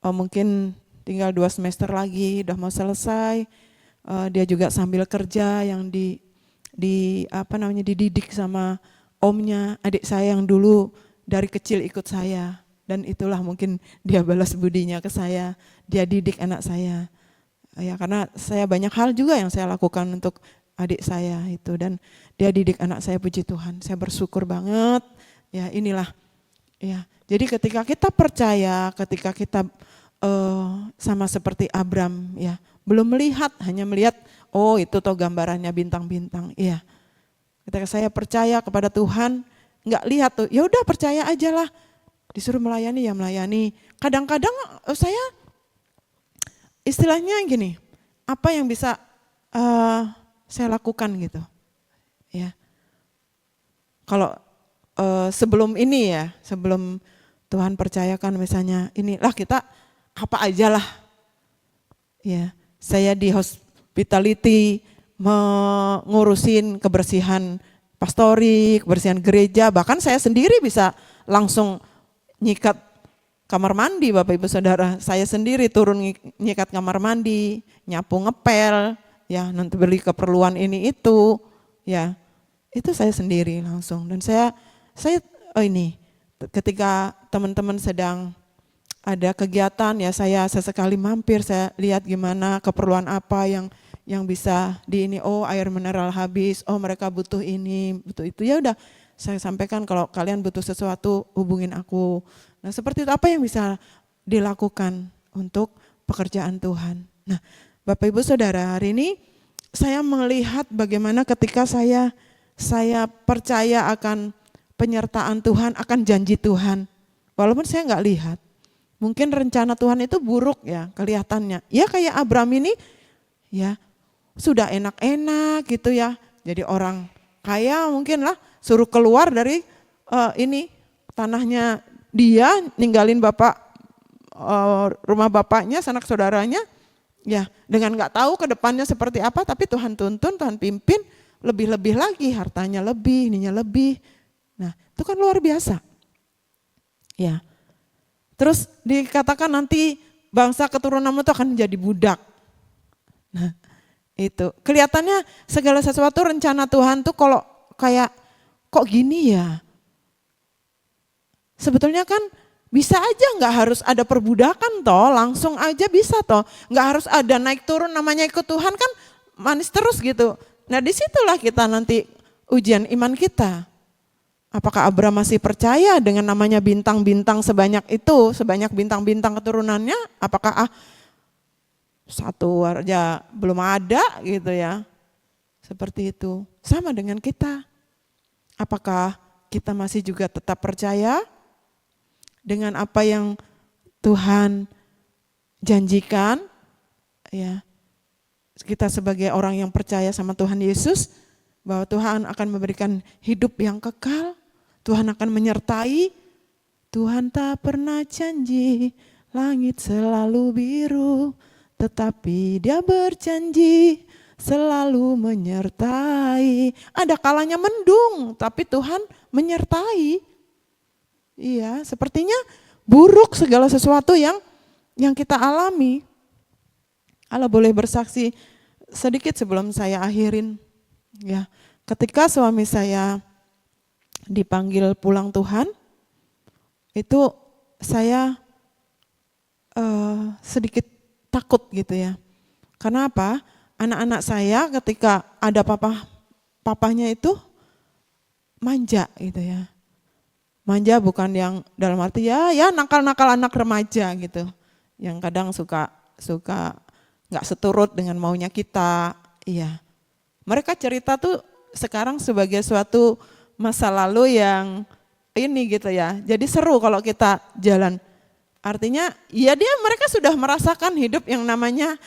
mungkin tinggal 2 semester lagi udah mau selesai. Dia juga sambil kerja yang dididik sama omnya, adik saya yang dulu dari kecil ikut saya dan itulah mungkin dia balas budinya ke saya, dia didik anak saya Ya, karena saya banyak hal juga yang saya lakukan untuk adik saya itu, dan dia didik anak saya, puji Tuhan. Saya bersyukur banget. Ya, inilah ya. Jadi ketika kita percaya, ketika kita sama seperti Abram ya, belum melihat, hanya melihat oh itu toh gambarannya bintang-bintang. Iya. Ketika saya percaya kepada Tuhan, nggak lihat tuh, ya udah percaya aja lah. Disuruh melayani ya melayani. Kadang-kadang saya istilahnya gini, apa yang bisa saya lakukan gitu. Ya. Kalau sebelum ini ya, sebelum Tuhan percayakan misalnya inilah kita apa aja lah. Ya, saya di hospitality mengurusin kebersihan pastori, kebersihan gereja, bahkan saya sendiri bisa langsung nyikat kamar mandi Bapak Ibu Saudara. Saya sendiri turun nyikat kamar mandi, nyapu ngepel, ya nanti beli keperluan ini itu, ya itu saya sendiri langsung. Dan saya ini ketika teman-teman sedang ada kegiatan ya saya sesekali mampir, saya lihat gimana keperluan apa yang bisa di ini, oh air mineral habis, oh mereka butuh ini, butuh itu, ya udah saya sampaikan kalau kalian butuh sesuatu hubungin aku. Nah seperti itu, apa yang bisa dilakukan untuk pekerjaan Tuhan. Nah Bapak Ibu Saudara, hari ini saya melihat bagaimana ketika saya percaya akan penyertaan Tuhan, akan janji Tuhan. Walaupun saya nggak lihat, mungkin rencana Tuhan itu buruk ya kelihatannya. Ya kayak Abram ini ya sudah enak-enak gitu ya, jadi orang kaya mungkin lah, suruh keluar dari ini tanahnya dia, ninggalin rumah bapaknya, sanak saudaranya, ya dengan nggak tahu ke depannya seperti apa, tapi Tuhan tuntun, Tuhan pimpin, lebih-lebih lagi, hartanya lebih, ininya lebih. Nah itu kan luar biasa. Ya, terus dikatakan nanti bangsa keturunanmu itu akan menjadi budak. Nah itu kelihatannya segala sesuatu rencana Tuhan tuh kalau kayak kok gini ya. Sebetulnya kan bisa aja, nggak harus ada perbudakan toh, langsung aja bisa toh. Nggak harus ada naik turun, namanya ikut Tuhan kan manis terus gitu. Nah disitulah kita nanti ujian iman kita. Apakah Abram masih percaya dengan namanya bintang-bintang sebanyak itu, sebanyak bintang-bintang keturunannya? Apakah satu aja belum ada gitu ya. Seperti itu. Sama dengan kita. Apakah kita masih juga tetap percaya dengan apa yang Tuhan janjikan? Ya. Kita sebagai orang yang percaya sama Tuhan Yesus, bahwa Tuhan akan memberikan hidup yang kekal, Tuhan akan menyertai. Tuhan tak pernah janji langit selalu biru, tetapi Dia berjanji selalu menyertai. Ada kalanya mendung, tapi Tuhan menyertai. Iya, sepertinya buruk segala sesuatu yang kita alami. Allah boleh bersaksi sedikit sebelum saya akhirin. Ya, ketika suami saya dipanggil pulang Tuhan, itu saya sedikit takut gitu ya. Karena apa? Anak-anak saya ketika ada papahnya itu manja gitu ya. Manja bukan yang dalam arti ya nakal-nakal anak remaja gitu. Yang kadang suka nggak seturut dengan maunya kita. Iya. Mereka cerita tuh sekarang sebagai suatu masa lalu yang ini gitu ya. Jadi seru kalau kita jalan. Artinya ya mereka sudah merasakan hidup yang namanya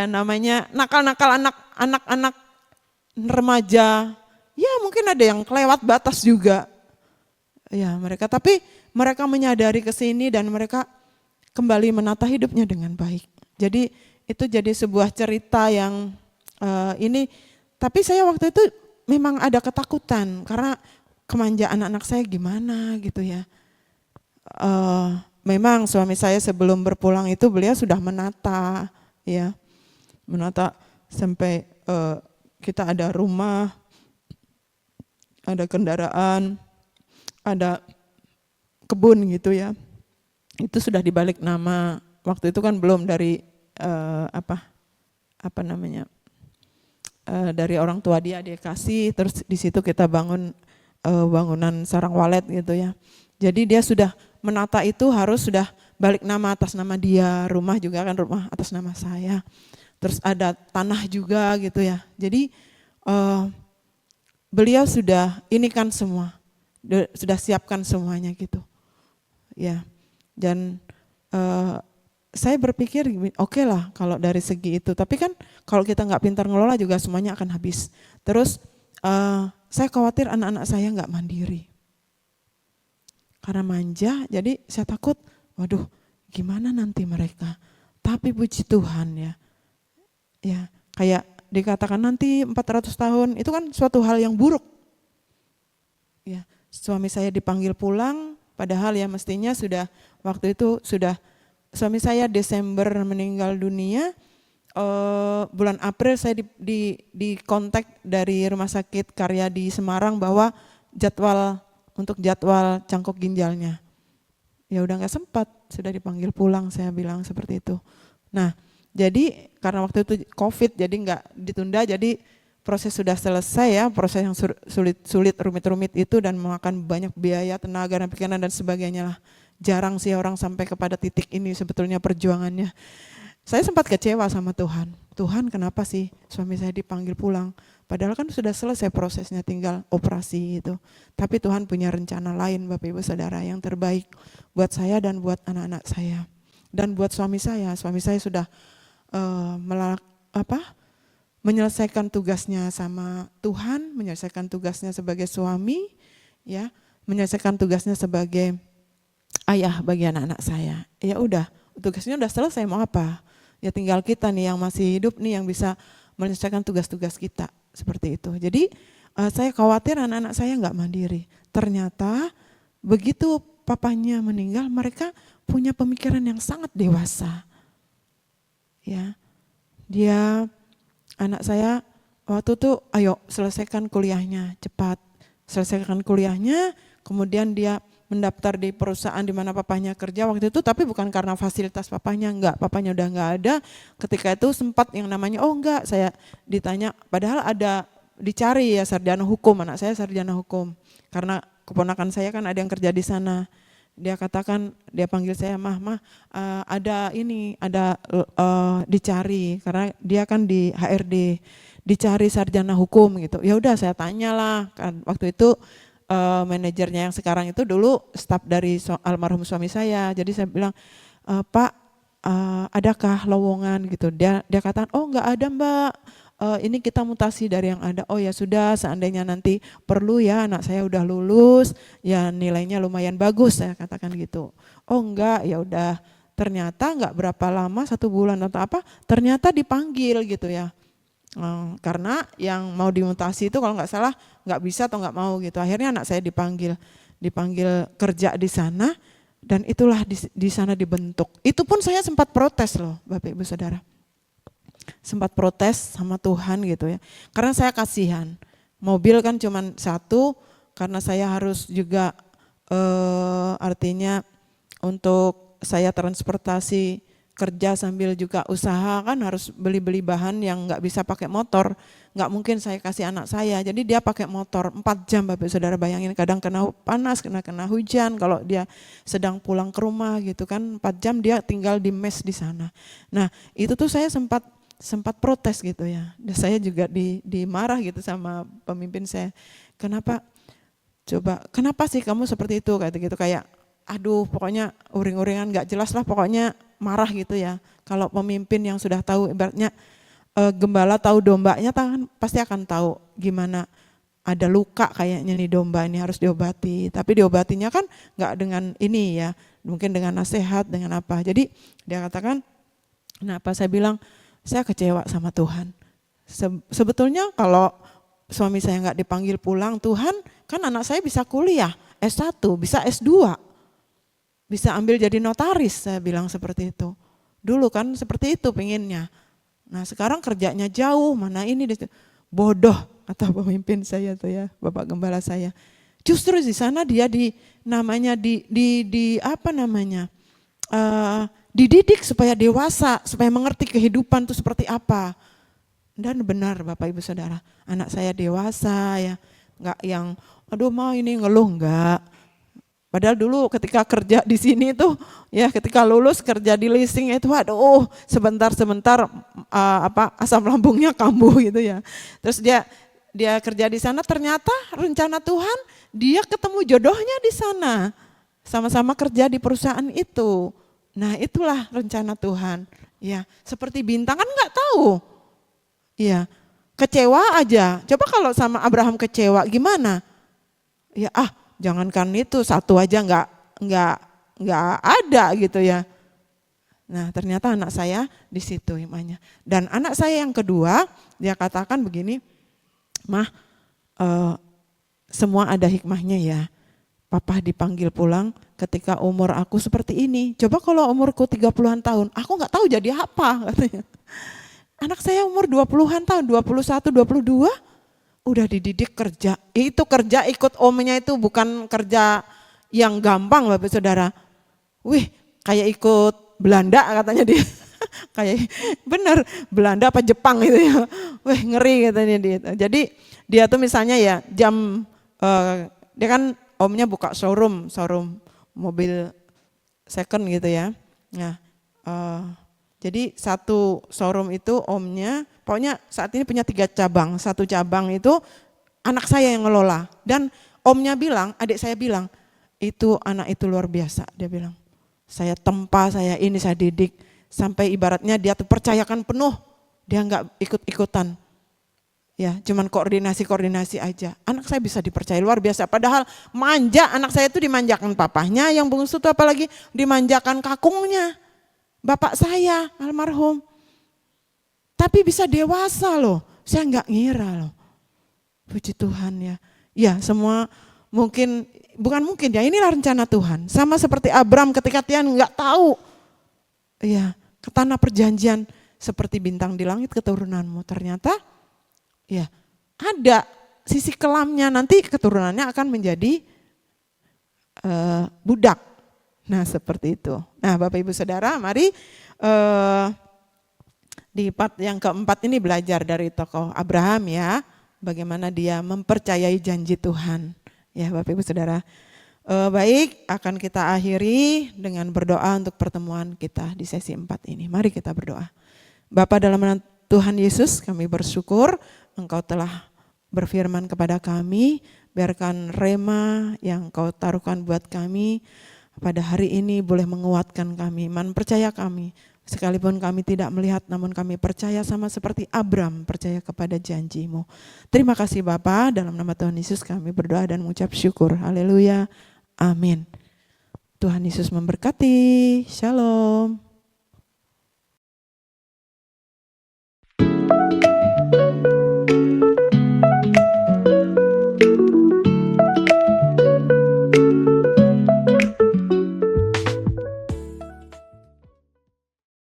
namanya nakal-nakal anak-anak remaja. Ya mungkin ada yang kelewat batas juga. Ya tapi mereka menyadari ke sini dan mereka kembali menata hidupnya dengan baik. Jadi itu jadi sebuah cerita yang ini, tapi saya waktu itu memang ada ketakutan karena kemanjaan anak saya gimana gitu ya. Memang suami saya sebelum berpulang itu beliau sudah menata sampai kita ada rumah, ada kendaraan, ada kebun gitu ya. Itu sudah dibalik nama, waktu itu kan belum dari apa namanya, dari orang tua dia kasih, terus di situ kita bangun bangunan sarang walet gitu ya. Jadi dia sudah menata itu harus sudah balik nama atas nama dia, rumah juga kan rumah atas nama saya. Terus ada tanah juga gitu ya. Jadi beliau sudah ini kan semua, sudah siapkan semuanya gitu. Ya, dan saya berpikir oke lah kalau dari segi itu, tapi kan kalau kita nggak pintar ngelola juga semuanya akan habis. Terus saya khawatir anak-anak saya nggak mandiri. Karena manja, jadi saya takut, waduh gimana nanti mereka. Tapi puji Tuhan ya kayak dikatakan nanti 400 tahun, itu kan suatu hal yang buruk. Ya, suami saya dipanggil pulang, padahal ya mestinya sudah, waktu itu sudah, suami saya Desember meninggal dunia, bulan April saya di kontak dari rumah sakit Karya di Semarang bahwa untuk jadwal cangkok ginjalnya. Ya udah gak sempat, sudah dipanggil pulang, saya bilang seperti itu. Nah jadi karena waktu itu COVID jadi gak ditunda, jadi proses sudah selesai ya, proses yang sulit, rumit-rumit itu dan memakan banyak biaya, tenaga dan pikiran dan sebagainya lah. Jarang sih orang sampai kepada titik ini sebetulnya perjuangannya. Saya sempat kecewa sama Tuhan. Tuhan kenapa sih suami saya dipanggil pulang? Padahal kan sudah selesai prosesnya, tinggal operasi itu. Tapi Tuhan punya rencana lain Bapak Ibu Saudara yang terbaik buat saya dan buat anak-anak saya. Dan buat suami saya sudah menyelesaikan tugasnya sama Tuhan, menyelesaikan tugasnya sebagai suami, ya, menyelesaikan tugasnya sebagai ayah bagi anak-anak saya. Ya udah, tugasnya udah selesai, mau apa? Ya tinggal kita nih yang masih hidup nih yang bisa menyelesaikan tugas-tugas kita seperti itu. Jadi saya khawatir anak-anak saya nggak mandiri. Ternyata begitu papanya meninggal, mereka punya pemikiran yang sangat dewasa. Ya, anak saya waktu itu, ayo selesaikan kuliahnya cepat, selesaikan kuliahnya, kemudian dia mendaftar di perusahaan di mana papanya kerja waktu itu, tapi bukan karena fasilitas papanya, enggak, papanya udah enggak ada. Ketika itu sempat yang namanya, enggak, saya ditanya, padahal ada dicari ya sarjana hukum, anak saya sarjana hukum, karena keponakan saya kan ada yang kerja di sana. Dia katakan, dia panggil saya, ada dicari, karena dia kan di HRD, dicari sarjana hukum gitu. Ya udah saya tanyalah, kan waktu itu manajernya yang sekarang itu dulu staf dari almarhum suami saya. Jadi saya bilang, Pak, adakah lowongan gitu? Dia katakan, oh enggak ada Mbak, ini kita mutasi dari yang ada. Oh ya sudah, seandainya nanti perlu ya, anak saya udah lulus, ya nilainya lumayan bagus, saya katakan gitu. Oh enggak, ya udah. Ternyata enggak berapa lama, 1 bulan atau apa, ternyata dipanggil gitu ya. Karena yang mau dimutasi itu kalau nggak salah nggak bisa atau nggak mau gitu. Akhirnya anak saya dipanggil kerja di sana dan itulah di sana dibentuk. Itu pun saya sempat protes loh Bapak Ibu Saudara. Sempat protes sama Tuhan gitu ya. Karena saya kasihan. Mobil kan cuma 1 karena saya harus juga artinya untuk saya transportasi kerja sambil juga usaha kan harus beli bahan yang nggak bisa pakai motor, nggak mungkin saya kasih anak saya, jadi dia pakai motor 4 jam Bapak Saudara, bayangin kadang kena panas, kena hujan, kalau dia sedang pulang ke rumah gitu kan 4 jam dia tinggal di mes di sana. Nah itu tuh saya sempat protes gitu ya, dan saya juga dimarah gitu sama pemimpin saya, kenapa sih kamu seperti itu kayak aduh pokoknya uring-uringan gak jelas lah, pokoknya marah gitu ya. Kalau pemimpin yang sudah tahu ibaratnya gembala tahu dombanya kan pasti akan tahu gimana ada luka kayaknya nih domba ini harus diobati. Tapi diobatinya kan gak dengan ini ya, mungkin dengan nasihat, dengan apa. Jadi dia katakan, kenapa saya bilang saya kecewa sama Tuhan. Sebetulnya kalau suami saya gak dipanggil pulang, Tuhan kan anak saya bisa kuliah S1, bisa S2. Bisa ambil jadi notaris, saya bilang seperti itu. Dulu kan seperti itu pengennya. Nah sekarang kerjanya jauh, mana ini, bodoh kata pemimpin saya tuh ya, Bapak Gembala saya. Justru di sana dia dididik supaya dewasa, supaya mengerti kehidupan itu seperti apa. Dan benar Bapak Ibu Saudara, anak saya dewasa ya, enggak yang aduh mau ini ngeluh, enggak. Padahal dulu ketika kerja di sini tuh ya ketika lulus kerja di leasing itu aduh sebentar-sebentar asam lambungnya kambuh gitu ya. Terus dia kerja di sana ternyata rencana Tuhan dia ketemu jodohnya di sana. Sama-sama kerja di perusahaan itu. Nah itulah rencana Tuhan. Ya seperti bintang kan nggak tahu. Ya kecewa aja. Coba kalau sama Abraham kecewa gimana? Ya jangankan itu satu aja nggak ada gitu ya. Nah ternyata anak saya di situ imannya. Dan anak saya yang kedua dia katakan begini, Mah semua ada hikmahnya ya. Papa dipanggil pulang ketika umur aku seperti ini. Coba kalau umurku 30-an tahun, aku nggak tahu jadi apa katanya. Anak saya umur 20-an tahun, 21, 22. Udah dididik kerja, itu kerja ikut omnya itu bukan kerja yang gampang Bapak Saudara. Wih kayak ikut Belanda katanya dia, kayak bener Belanda apa Jepang itu ya. Wih ngeri katanya dia. Jadi dia tuh misalnya ya dia kan omnya buka showroom mobil second gitu ya. Nah jadi satu showroom itu omnya, pokoknya saat ini punya 3 cabang. Satu cabang itu anak saya yang ngelola. Dan omnya bilang, adik saya bilang, itu anak itu luar biasa. Dia bilang, saya tempa, saya didik. Sampai ibaratnya dia tuh percayakan penuh, dia enggak ikut-ikutan. Ya, cuman koordinasi aja. Anak saya bisa dipercaya luar biasa. Padahal manja, anak saya itu dimanjakan papahnya, yang bungsu itu apalagi dimanjakan kakungnya. Bapak saya almarhum, tapi bisa dewasa loh, saya nggak ngira loh. Puji Tuhan ya. Ya semua bukan mungkin ya, inilah rencana Tuhan. Sama seperti Abram ketika dia nggak tahu, ya ke tanah perjanjian seperti bintang di langit keturunanmu. Ternyata ya ada sisi kelamnya, nanti keturunannya akan menjadi budak. Nah seperti itu. Nah Bapak Ibu Saudara mari di part yang keempat ini belajar dari tokoh Abraham ya. Bagaimana dia mempercayai janji Tuhan. Ya Bapak Ibu Saudara. Baik akan kita akhiri dengan berdoa untuk pertemuan kita di sesi 4 ini. Mari kita berdoa. Bapa dalam nama Tuhan Yesus kami bersyukur Engkau telah berfirman kepada kami. Biarkan rema yang Engkau taruhkan buat kami pada hari ini boleh menguatkan kami, iman percaya kami. Sekalipun kami tidak melihat, namun kami percaya sama seperti Abram percaya kepada janji-Mu. Terima kasih Bapa, dalam nama Tuhan Yesus kami berdoa dan mengucap syukur. Haleluya, amin. Tuhan Yesus memberkati, shalom.